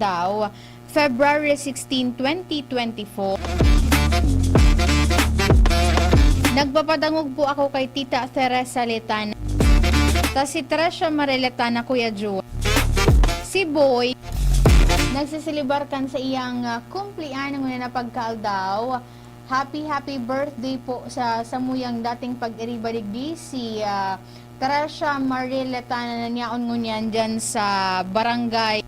aldaw, February 16, 2024. Nagpapadangog po ako kay Tita Teresa Letana. Ta si Tresha Mariletana, Kuya Joe. Si Boy, nagsisilibarkan sa iyang kumplian ng na pagkaaldaw. Happy birthday po sa samuyang dating pag-iribaligdi si Tresha Mariletana na niyaon ngunyan dyan sa barangay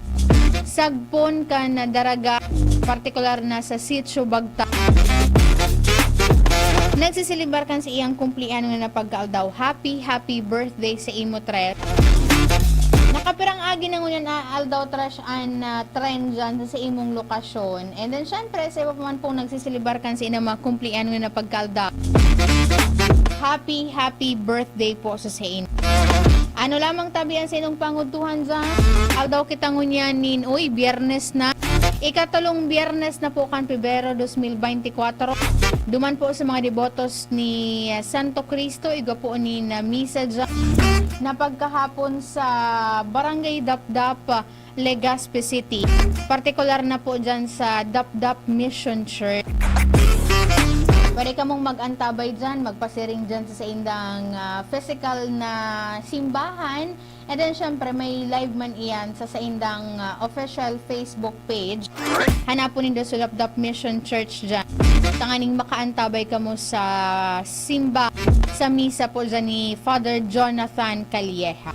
Sagpon kan Daraga, partikular na sa Sitio Bagta. Nagsisilibarkan sa iyang kumplian nga na pagkaaldaw. Happy birthday sa imo, Tres. Nakapirang agi na ngunyan aldaw, Tres, an trend dyan sa imong lokasyon. And then syempre sa iba pa man pong nagsisilibarkan sa inang mga kumplian nga na pagkaaldaw. Happy birthday po sa inyo. Ano lamang tabihan sa inyong pangutuhan dyan? Aldaw kita ngunyanin, uy, biyernes na. Ikatulong biyernes na po kan Pebrero 2024. Duman po sa mga debotos ni Santo Cristo, iga po ni na misa dyan na pagkahapon sa Barangay Dapdap, Legazpi City. Partikular na po dyan sa Dapdap Mission Church. Pwede ka mong mag-antabay dyan, magpasiring dyan sa indang physical na simbahan. And then syempre may live man iyan sa indang official Facebook page. Hanapon nindo sa Dapdap Mission Church dyan. Tanganing makaantabay ka mo sa simba, sa misa po dyan ni Father Jonathan Calieja.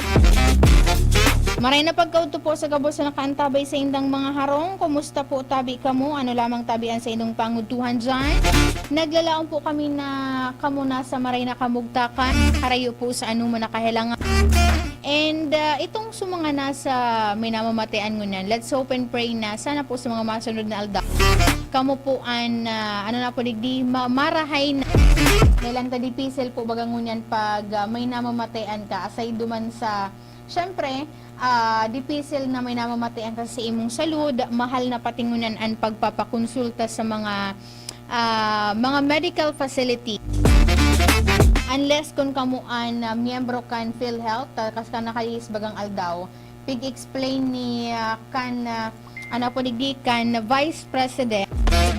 Maray na pagkauto po sa gabos na nakaantabay sa indang mga harong. Kumusta po tabi ka mo? Ano lamang tabian sa inyong pangutuhan dyan? Naglalaon po kami na kamuna sa maray na kamugtakan. Harayo po sa anong nakahilangan. And itong sumanga nasa may namamatayan ngunan, let's hope and pray na sana po sa mga masunod na alda. Kamu po an ano na po digdi marahay na. Kailan ta dipisil po bagang ngunyan pag may namamatayan ka aside duman sa syempre dipisil na may namamatayan ka sa imong salud, mahal na patingunan ang pagpapakonsulta sa mga medical facility. Unless kung kamuan miyembro kan PhilHealth, kas ka nakalis bagang aldaw, pig-explain ni ano po digdi kan Vice President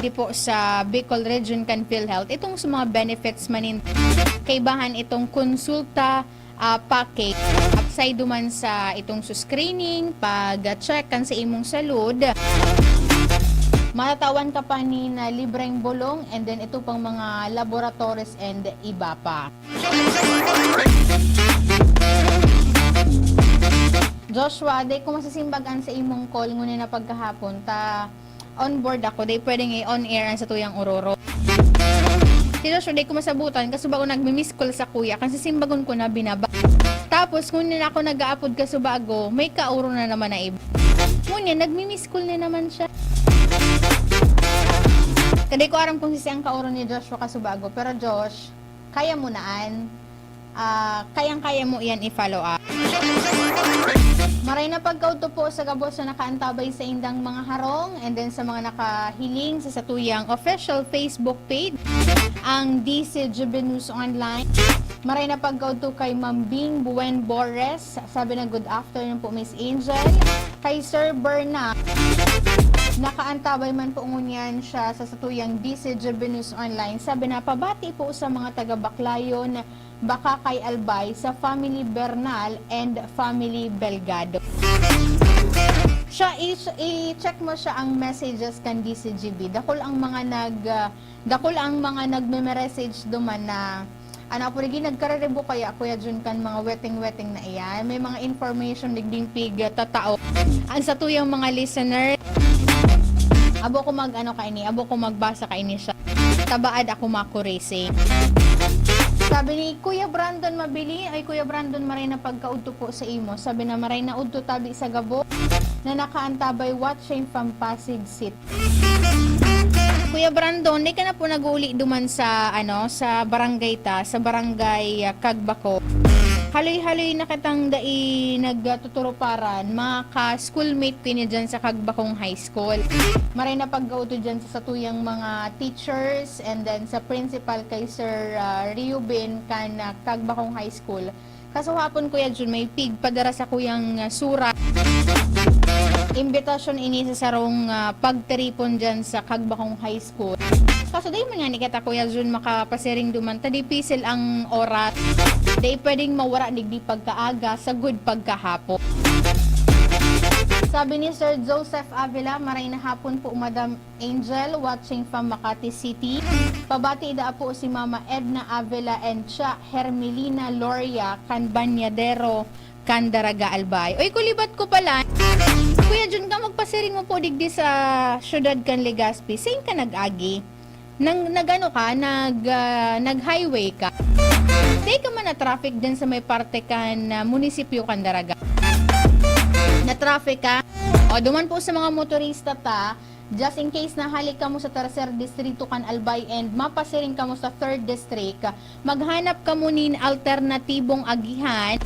di po sa Bicol Region kan PhilHealth, itong sa mga benefits manin kaibahan itong konsulta package upside duman sa itong screening, pag-check kan sa imong salud. Matatawan ka pa ni na libreng bulong and then ito pang mga laboratories and iba pa. Joshua, day ko masisimbagan sa imong call ngunit na pagkahapon ta on board ako, day pwedeng i-on air sa tuyang Ororo. Si Joshua, day ko masabutan kasi bago nagmi-miss call sa kuya kasi simbagon ko na binaba. Tapos ngunit ako nag-a-upload ka sa bago, may kauro na naman na iba. Ngunit nagmi-miss call na naman siya. Kada ko aram kung sisiyang kauro ni Joshua Kasubago. Pero Josh, kaya mo naan. Kayang-kaya mo yan i-follow up. Maray na pagkauto po sa gabos na nakaantabay sa indang mga harong and then sa mga nakahiling sa satuyang official Facebook page, ang DCGB News Online. Maray na pagkauto kay Mambing Buen Bores. Sabi na good afternoon po Miss Angel. Kay Sir Berna. Nakaantabay man po ngunyan siya sa satuyang DCGB News Online. Sabi na pabati po sa mga taga-Baclayon, Bakakay Albay, sa Family Bernal and Family Belgado. Siya i-check mo siya ang messages kan DCGB. Dakol ang mga nagme-message duman na ano po rin nagkarerebo kaya Kuya Jun kan mga weting na iyan. May mga information digding pig tatao. Ang satuyang mga listener abo ko abo ko magbasa kaini siya. Tabaad ako makurese. Sabi ni Kuya Brandon Mabili, ay Kuya Brandon maray na pagkaudto po sa imo. Sabi na maray na udto tabi sa gabo na nakaantabay watching from Pasig City. Kuya Brandon, di ka na po nag-uli duman sa sa barangay sa barangay Kagbako. Haloy-haloy na katang dai nagtuturo paran, mga ka-schoolmate ko niya dyan sa Kagbakong High School. Maray na pag-gauto dyan sa satuyang mga teachers and then sa principal kay Sir Riubin kan Kagbakong High School. Kaso hapon Kuya Jun, may pig padara sa kuyang surat. imbitasyon ini sa sarong pagteripon dyan sa Kagbakong High School. Kaso dahil man nga ni kita Kuya Jun makapasiring duman, tadi pisil ang oras. Dahil pwedeng mawara digdi pagkaaga sa good pagkahapo. Sabi ni Sir Joseph Avila, maray na hapon po Madam Angel, watching from Makati City. Pabati da po si Mama Edna Avila and siya Hermelina Loria, kan Banyadero, kan Daraga Albay. Oy, kulibat ko pala. Kuya Jun ka, magpasiring mo po digdi sa syudad kan Legazpi. Saan ka nag-agi? Nag-ano ka? Nag-highway ka? Di ka man na traffic dyan sa may parte kan munisipyo kan Daraga. Na traffic ka? O, duman po sa mga motorista ta, just in case na halik ka mo sa tercer distrito kan Albay and mapasiring ka mo sa third district, maghanap ka mo nin alternatibong agihan.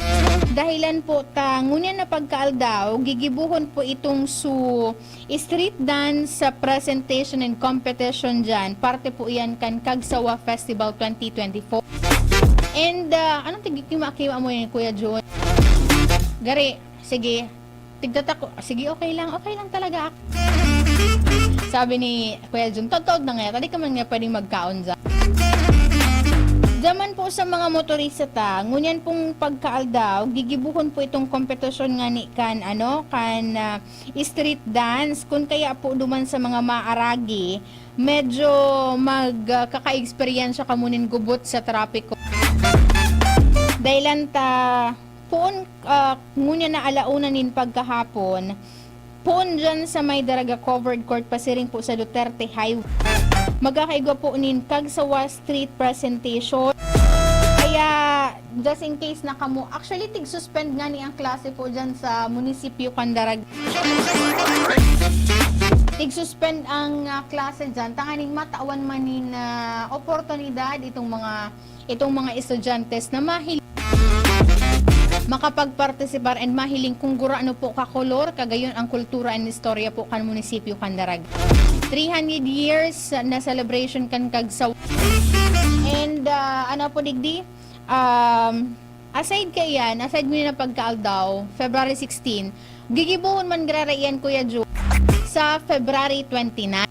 Dahilan po ta, ngunya na pagkaaldaw, gigibuhon po itong street dance sa presentation and competition dyan. Parte po yan kan Kagsawa Festival 2024. And, anong tigikima-kima mo yun, Kuya Jun? Gari, sige, tigdatak ko. Sige, okay lang talaga ako. Sabi ni Kuya Jun, totoo na nga, tadi ka man nga pwedeng magkaon dyan. Daman po sa mga motorista ta, ngunyan pong pagkaaldaw, gigibuhon po itong kompetisyon nga ni kan street dance. Kung kaya po duman sa mga maaragi, medyo magkaka-experience ka munin gubot sa trapiko. Dahilan ta, poon ngunya na alauna nin pagkahapon, poon dyan sa may Daraga covered court pasiring po sa Duterte Highway. Magkakaigwa po nin Kagsawa Street presentation. Kaya, just in case na kamo, actually tig-suspend nga ni ang klase po dyan sa munisipyo kan Daraga. Tig-suspend ang klase dyan, tanganing matawan manin oportunidad itong mga estudyantes na makapagpartisipar and mahiling kung gurano po kakolor, kagayon ang kultura and istorya po kan munisipyo kan Daraga. 300 years na celebration kan Kagsawa. And ano po digdi? Aside mo na pagkaaldaw, February 16, gigibuhon man grarayan Kuya Ju sa February 29.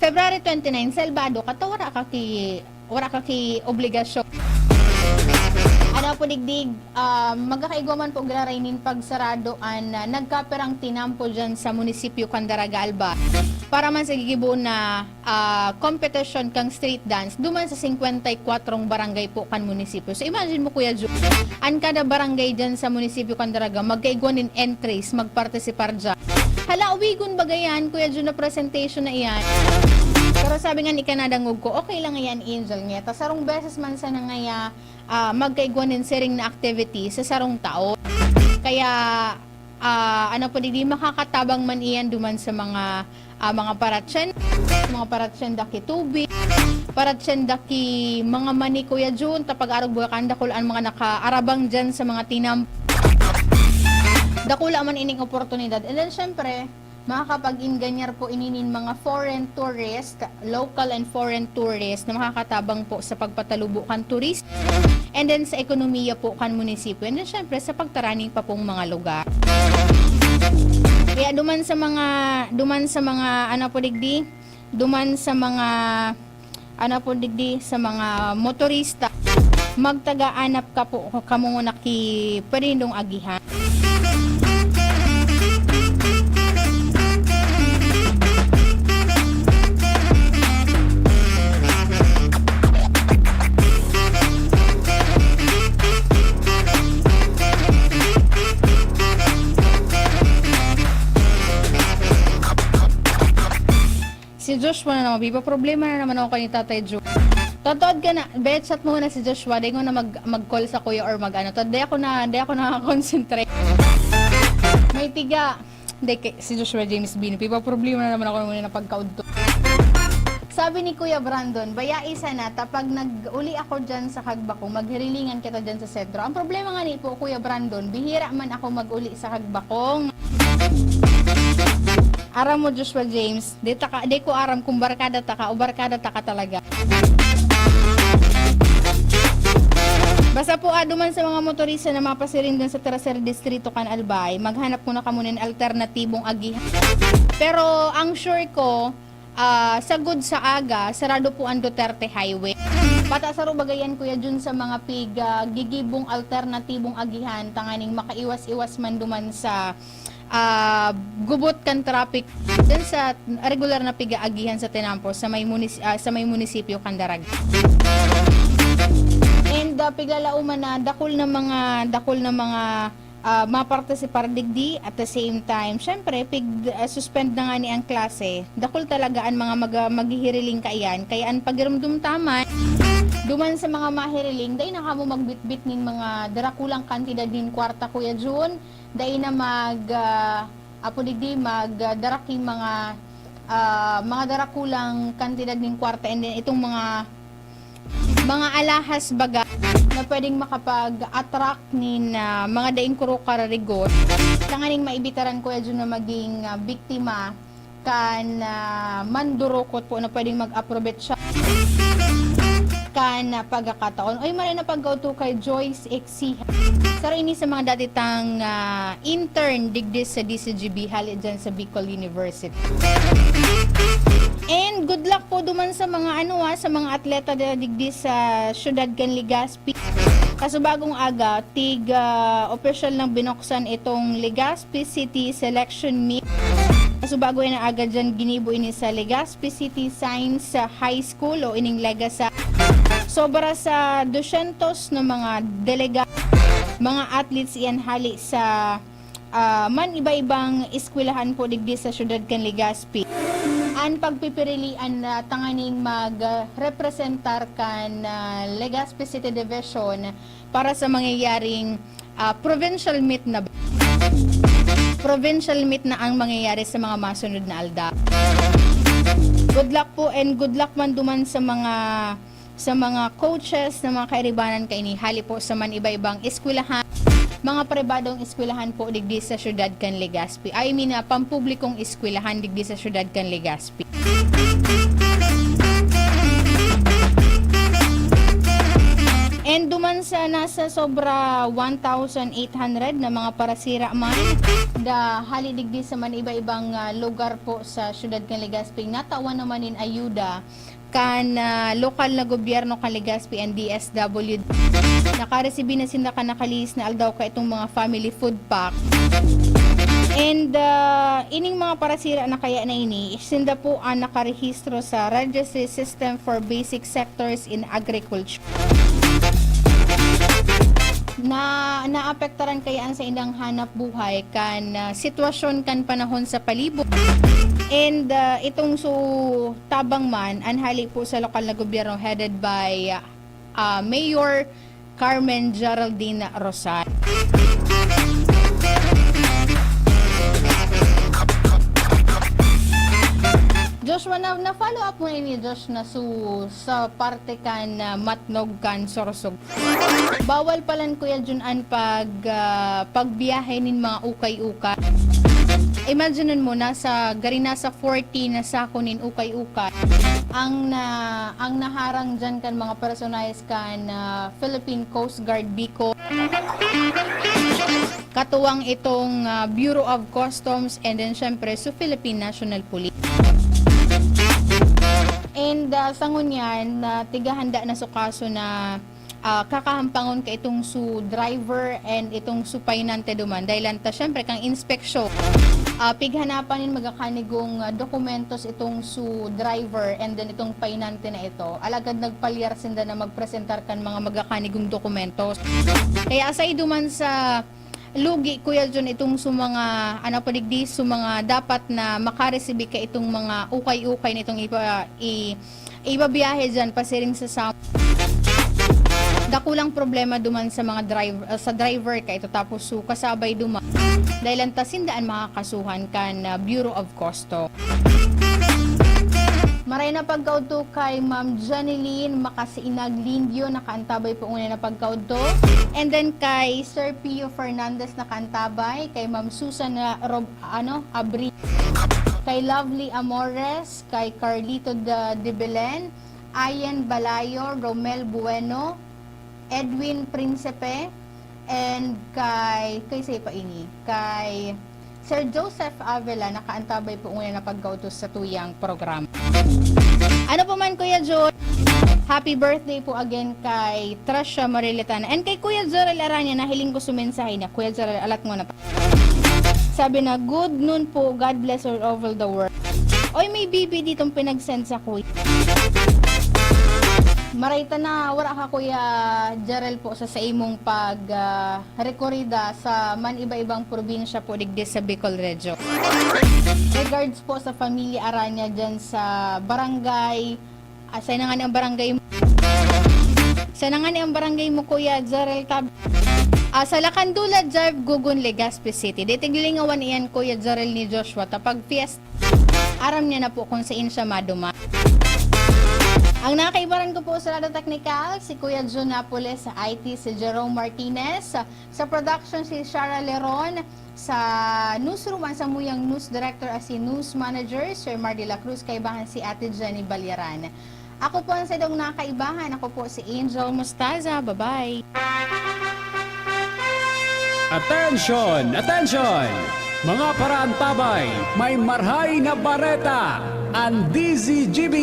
February 29, Salbado, wara ka ki obligasyon. Ano po digdig, magkakaigwaman po grarainin pagsarado an nagkaperang tinampo dyan sa munisipyo kan Daraga Alba para man sa gigibuon na competition kang street dance duman sa 54 barangay po kan munisipyo. So imagine mo Kuya Ju, an kada barangay dyan sa munisipyo kan Daraga magkaigwanin entries, magpartisipar dyan. Hala, uwigon bagayan Kuya Ju na presentation na iyan. Pero sabi nga ni Kanadangog ko, okay lang yan Angel nga. Ta sarong beses man sa nangaya magkaigwanin sering na activity sa sarong tao. Kaya ano po di makakatabang man iyan duman sa mga paratsen daki tubig, paratsen daki mga mani Kuya Jun, tapag arog buwakan dakulaan mga nakaarabang dyan sa mga tinam. Dakula man ining oportunidad. And then syempre, makakapag-inganyar po ininin mga foreign tourist, local and foreign tourist na makakatabang po sa pagpatalubukan turist and then sa ekonomiya po kan munisipyo and then syempre sa pagtaraning pa pong mga lugar. Kaya duman sa mga motorista, magtaga-anap ka po kamo naki perindong agihan. Si Joshua na naman, biba problema na naman ako kay Tatay Joe. Totod ka na, bet-chat mo na si Joshua, di ko na mag-call sa kuya or mag-ano. Di ako na-concentrate. May tiga. Si Joshua James Bino, biba problema na naman ako muna na pagkaudto. Sabi ni Kuya Brandon, baya isa na, tapag nag-uli ako dyan sa Hagbakong, maghirilingan kita dyan sa sentro. Ang problema nga ni po, Kuya Brandon, bihira man ako mag-uli sa Hagbakong. Aram mo Joshua James, di ko aram kung barkada taka o barkada taka talaga. Basta po duman sa mga motorista na mapasirin dun sa Tercera Distrito kan Albay, maghanap ko na kamo ng alternatibong agihan. Pero ang sure ko, sagud sa aga, sarado po ang Duterte Highway. Patasaro bagayan kuya dun sa mga gigibong alternatibong agihan, tanganing makaiwas-iwas man duman sa gubot kan traffic dun sa regular na piga-agihan sa Tinampo sa may munisipyo Candarag. And piglalauman na dakol na mga mapartisipar digdi at the same time syempre suspend na nga ni ang klase, dakol talaga ang mga maghihiriling kaiyan kaya ang pagirumdum taman duman sa mga mahiriling day na kamo magbitbit nin mga darakulang kantidad din kwarta kuya June, day na magdaraking mga darakulang kantidad din kwarta, and then itong mga alahas baga na pwedeng makapag-attract nin mga daing kuro kararigot tanganing maibitaran ko yun na maging biktima kan mandurokot po na pwedeng mag-approbate siya kan pagkakataon. Oy maray na pag-go-to kay Joyce Exi. Saro ini sa mga datitang intern digdis sa DCGB hali dyan sa Bicol University. And good luck po duman sa mga sa mga atleta digdis sa Syudad kan Legazpi. Kaso bagong aga, official nang binuksan itong Legazpi City Selection Meet. Kaso bago na aga dyan ginibo ini sa Legazpi City Science High School o ining Legasa. Sobra sa 200 na mga mga athletes iyan hali sa man iba-ibang eskwelahan po digdi sa Syudad kan Legazpi. Ang pagpipirilian na tanganing mag-representar kan Legazpi City Division para sa mangyayaring provincial meet na ang mangyayari sa mga masunod na alda. Good luck po, and good luck man duman sa mga coaches na mga kairibanan kay ni hali po sa man iba-ibang eskwelahan, mga pribadong eskwelahan po digdi sa Syudad kan Legazpi. Pampublikong eskwelahan digdi sa Syudad kan Legazpi. And duman sa nasa sobra 1,800 na mga parasira man da hali digdi sa man iba-ibang lugar po sa Syudad kan Legazpi, natawan naman in ayuda kan lokal na gobyerno kan Legazpi and DSWD. Nakaresibi na sila nakalis na aldaw ka itong mga family food pack. And ining mga parasira na kaya na ini, isinda po ang nakarehistro sa Registry System for Basic Sectors in Agriculture. Naapektaran kayaan sa ilang hanap buhay kan sitwasyon kan panahon sa palibot. And itong tabang man anhali po sa lokal na gobyerno headed by Mayor Carmen Geraldine Rosal. Joshua, na follow up mo ini Josh na sa parte kan matnog kan sorsog. Bawal palan kuya Junan pagbiyahe nin mga ukay-ukay. Imaginein mo nasa 40 na sako nin ukay-ukay. Ang naharang dyan kan mga personalis kan Philippine Coast Guard Bicol. Katuwang itong Bureau of Customs, and then syempre sa Philippine National Police. And sa ngunyan, tigahanda na sa kaso na kakahampangon ka itong driver and itong painante duman. Dahil lanta, syempre, kang inspeksyon. Pighanapan din magakanigong dokumentos itong driver and then itong painante na ito. Alagad nagpalyar sinda na magpresentar kan mga magakanigong dokumentos. Kaya asay duman sa lugi kuya John itong mga padigdi mga dapat na makaresibi ka itong mga ukay-ukay nitong ibabiyahe dyan pasiring sa dakulang problema duman sa mga driver ka ito, tapos kasabay duman dahil ang tasindaan makakasuhan kan Bureau of Customs. Maray na pagkauto kay Ma'am Janeline Makasiinag Lindyo, nakaantabay po una na pagkauto. And then kay Sir Pio Fernandez nakaantabay, kay Ma'am Susan Abri, kay Lovely Amores, kay Carlito de Belen, Ayen Balayo, Romel Bueno, Edwin Principe, and kay say pa ini, kay Sir Joseph Avila, nakaantabay po ngayon na pagkautos sa tuyang program. Ano po man, Kuya Joe, happy birthday po again kay Trasha Marilitana and kay Kuya Zorel Aranya, na hiling ko sumensahe niya. Kuya Zorel, alat mo na pa. Sabi na, good noon po, God bless all over the world. Oy, may bibi ditong pinagsend sa kuya. Marita na, wala ka Kuya Jarel po sa imong rekorida sa man iba-ibang probinsya po digdi sa Bicol Region. Regards po sa Pamilya Aranya dyan sa barangay, sa na nga ni ang barangay mo. Sa na nga ni ang barangay mo Kuya Jarel Tab. Sa Lacandula, Jarv, Gugun, Legazpi City. Ditigilingawan iyan Kuya Jarel ni Joshua. Tapag fiesta, aram niya na po kung saan siya maduma. Ang nakaibaran ko po sa Lado Technical, si Kuya Jun Napoles, sa IT si Jerome Martinez, sa production si Shara Leron, sa newsroom ang samuyang news director as si news manager, Sir Mar de la Cruz, kaibahan si Ate Jenny Balyaran. Ako po ang sadong nakaibahan, ako po si Angel Mustaza, bye-bye! Attention! Attention! Mga paraantabay, may marhay na bareta ang DZGB